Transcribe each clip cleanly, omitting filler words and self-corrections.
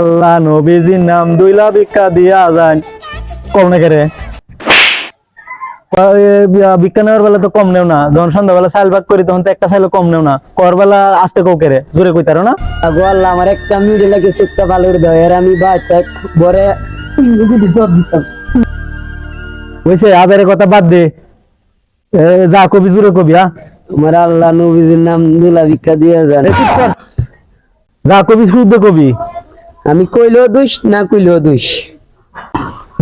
আল্লাহ নবীজির নাম দুইলা ভিক্ষা দিয়া যান কম না করে ভিক্ষা নেওয়ার বেলা তো কম নেও না, যখন সন্ধ্যাবেলা চাইল ভাগ করি তখন তো একটা চাইলে কম নেও না, কর বেলা আসতে কৌ কেরে জোরে কইতারো না। আগো আল্লাহ আমার একটা মিডে লাগে সুক্তা ভালো করে দাও এর আমি বাচ্চা বরে জব দিতাম। ওইসে আদারের কথা বাদ দে, যা কবি জোরে কবি। আমার আল্লাহ নবীর নাম দুলা ভিক্ষা দিয়ে যান। যা কবি শুদ্ধ কবি, আমি কইলেও দোষ না কইলেও দোষ।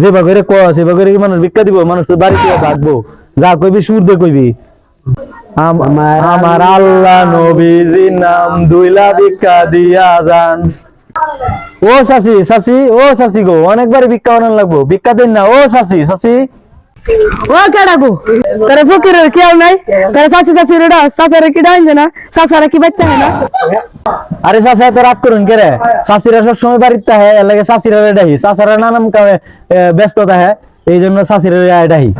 যে ভাগরে ক সে ভাগরে কি মানুষ ভিক্ষা দিব, মানুষ তো বাড়িতে ভাগবো। যা কবি শুদ্ধ কবি। আমার আল্লাহ নবীজির নাম দুইলা ভিক্ষা দিয়া যান। ও চাচি চাচি ও চাচি গো, অনেকবার ভিক্ষা বানান লাগবো, ভিক্ষা দেন না ও চাচি চাচি। ও কাড়াগো তারে ফকিরের কেউ নাই, তারে চাচি চাচি রেডা চাচারে কি ডাইন না, চাচারে কি বাইতে হয় না। আরে চাচা এত রাগ করুন কে রে, চাচিরা সবসময় বাড়িতে হয়, এর লাগে চাচিরা ডাহি, চাচারা নানান কামে ব্যস্ত থাকে, এই জন্য চাচিরা ডাহি।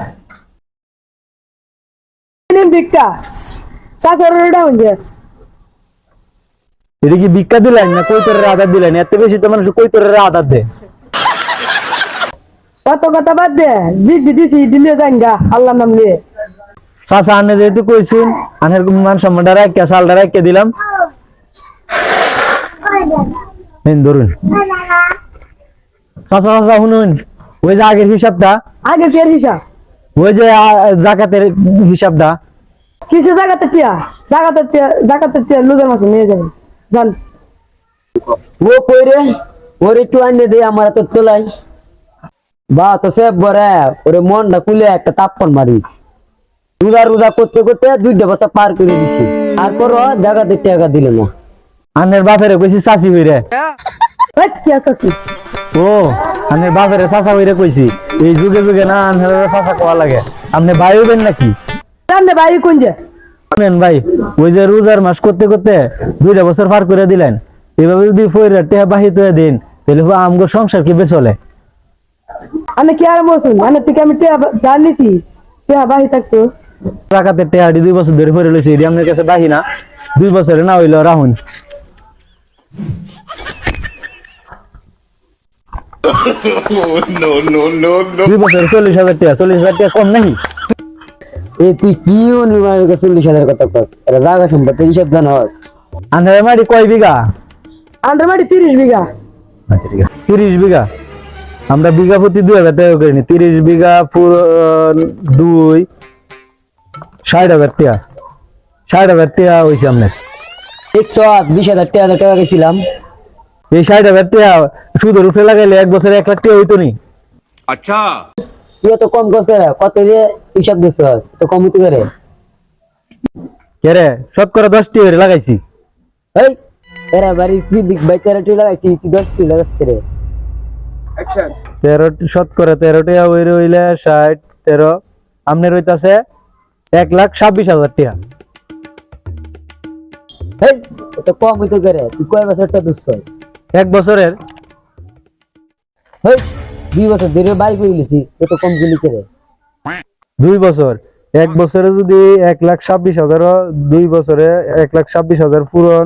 ভিক্ষা চাচারে রেডা হইছে, এটা কি ভিক্ষা দিলেন না কৈতরের আদার দিলেন? এত বেশি তো মানুষ কৈতরের আদার দেয়। কত কথা বাদ দে, জিদ দিছি দিলে যাইগা আল্লাহ নাম নিয়ে। চাচা আনে যেহেতু কইছুন, আনের মান সম্মানটা রাখকে চালটা রাখকে দিলাম, ধরুন। চাচা চাচা শুনুন, ওই যে আগের হিসাবটা, আগে কি হিসাব? ওই যে জাকাতের হিসাবটা। কিসে জায়গাতে টিয়া জায়গাতে টিয়া লুজের মাছ নিয়ে যাবেন জান। ও কইরে ওরে একটু আইনে দে আমার তো তোলাই বা তো সে বরে ওরে মনটা খুলে একটা তাপ্পন মারি। রোজা রোজা করতে করতে 2টা বছর পার করে দিছি, তারপরও জায়গাতে টাকা দিল না। আনের বাপের কইছি চাচি হইরে। কি আসাসি ও আনের বাপের চাচা হইরে কইছি, এই যুগে যুগে না আনের চাচা কোয়া লাগে। আপনি ভাই হইবেন নাকি? জান ভাই কোন যে শুনেন ভাই, ওই যে রোজার মাস করতে করতে 2টা বছর পার করে দিলেন, এভাবে যদি ফইরা টেহা বাহিত হয়ে দিন তাহলে আমগো সংসার কি চলে? আমি কি আর বলছুন আমি থেকে আমি টিয়া দান নিছি, টিয়া বাহি থাকতো টাকাতে টেহাটি 2 বছর ধরে ফইরে লইছি, এটি আপনার কাছে বাহি না, 2 বছরে না হইলো রাহুন। No, no, no, no. 2 বছরে 40,000 টাকা, 40,000 টাকা কম নাকি? এ তুই কি অনুমান 40,000 কথা কস? আরে জায়গা সম্পত্তি হিসাব জানোস? আন্ধারে মাটি কয় বিঘা? আন্ডার মাটি 30 বিঘা। আচ্ছা ঠিক আছে, 30 বিঘা। আমরা বিঘা প্রতি 2,000 টাকা করে নি, 30 বিঘা পুরো 2 60,000 টাকা, 60,000 টাকা হইছে আপনার। 120,000 টাকা গেছিলাম। এই 60,000 টাকা সুদের উপরে লাগাইলে 1 বছরে 1 লাখ টাকা হইতো নি। अच्छा তুই তো কম করতে কত যে হিসাব দিছস তো কম হইতে করে। কে রে, শতকরা 10 টাকা করে লাগাইছি। এই এরা বাড়ি সিদ্দিক ভাই 13 টাকা লাগাইছি, তুই 10 টাকা লাগাইছিস রে। 13 শতকরা 13 টাকা হইরে হইলে 60 13 আমনের হইতাছে 1,26,000 টাকা। এই তো কম হইতে করে, তুই কয় বছরটা দিছস? 1 বছরের এই 2 বছর ধরে বাড়ি করে লিছি, এত কম গুলি করে। 2 বছর, 1 বছরে যদি 1,26,000, 2 বছরে 1,26,000 পূরণ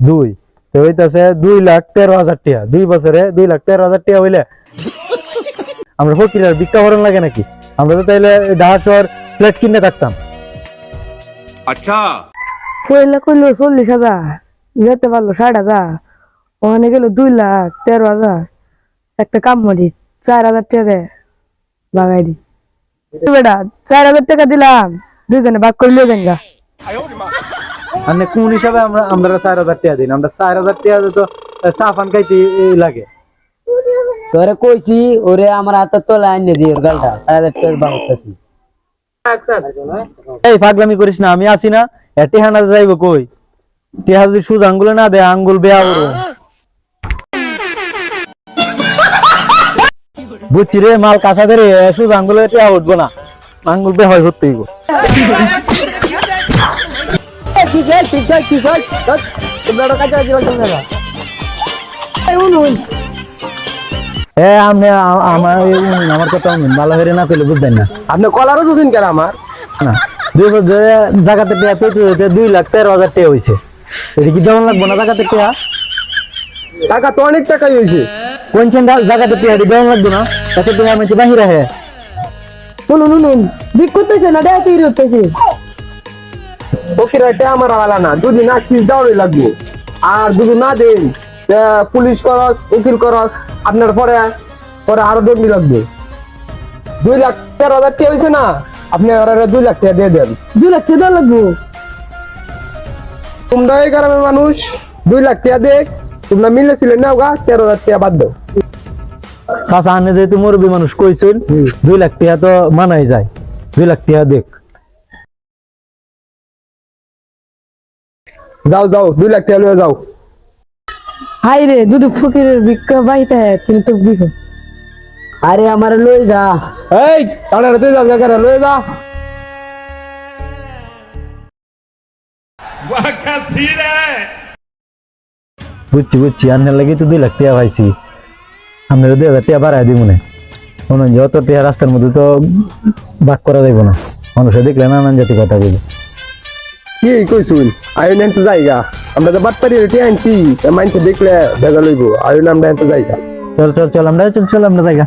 2 তো হইতাছে 2,13,000 টাকা। 2 বছরে 2,13,000 টাকা হইলে আমরা ফকির আর ভিক্ষা করেন লাগে নাকি? আমরা তো তাইলে ঢাকা শহর ফ্ল্যাট কিনে থাকতাম। अच्छा কইলা কইলো 40,000 যেতে পারলো 60,000, ওখানে গেল 2,13,000। একটা কাম করি 4,000 টাকা দে বাগাই দি বেটা, 4,000 টাকা দিলাম, দুজনে ভাগ করে লিয়ে যান গা। মানে কোন হিসাবে আমরা 4,000 টাকা দিন? আমরা 4,000 টাকা তো চা পান খাইতে লাগে। তোরে কইছি ওরে আমার হাতে তোলা আইনে দি ওর গালটা 4,000 টাকা বাবুতাছি। এই পাগলামি করিস না, আমি আছি না। টেহা না যাইব কই? টেহা যদি সুজ আঙ্গুলে না দে আঙ্গুল বেয়া করবো। বুঝছি রে, মাল কাঁচা ধরে সুজ আঙ্গুলে টেহা উঠবো না, আঙ্গুল বেয়া হয় হতেই গো। আমার কথা ভালো হয়ে না কইলে বুঝবেন না। আপনি কলারও দুদিন কেন আমার না 2 বছর জায়গাতে টেহা পেতে 2,13,000 টাকা হয়েছে, এটা কি দেওয়ান লাগবো না জায়গাতে টেহা? টাকা তো অনেক টাকাই হয়েছে। কোন জায়গাতে টিয়া দিবে লাগবে না, এত টিয়া মানে বাহিরে হে। শুনুন বিক করতেছে না দেয় তৈরি করতেছে। ফকির এটা আমার আলা না, দুদিন আকি দাওড়ে লাগবে। আর যদি না দেন পুলিশ করস উকিল করস আপনার পরে পরে আরো দণ্ডি লাগবে। 2,13,000 টাকা হয়েছে না, আপনি ওরা 2 লাখ টাকা দিয়ে দেন। 2 লাখ টাকা দেওয়া লাগবো। তোমরা এই গ্রামের মানুষ 2 লাখ টাকা দেখ, তোমরা মিলেছিলেন না গা 13,000 টাকা বাদ দাও। চাচা আনে যেহেতু মুরব্বী মানুষ কইছিল 2 লাখ টাকা তো মানাই যায়, 2 লাখ টাকা দেখ। যাও যাও 2 লাখ টাকা লয়ে যাও। হাই রে দুধ ফকিরের ভিক্ষা বাইতে তুমি তো বিক। আরে আমার লই যা। এই তাড়াতাড়ি তুই যা জায়গা লয়ে যা। বুঝছি আন্নের লাগি তো 2 লাখ টাকা পাইছি, আপনারা 2,000 টাকা বাড়াই দিব না। মনে হয় অত টাকা রাস্তার মধ্যে তো ভাগ করা যাইব না, মানুষে দেখলে নানান জাতি কথা বলবে। কি কইছুন আয়ন এনতে জায়গা, আমরা তো বাটপারি রুটি আনছি, মানুষে দেখলে ভেজা লইব। আয়ন আমরা এনতে জায়গা। চল আমরা জায়গা।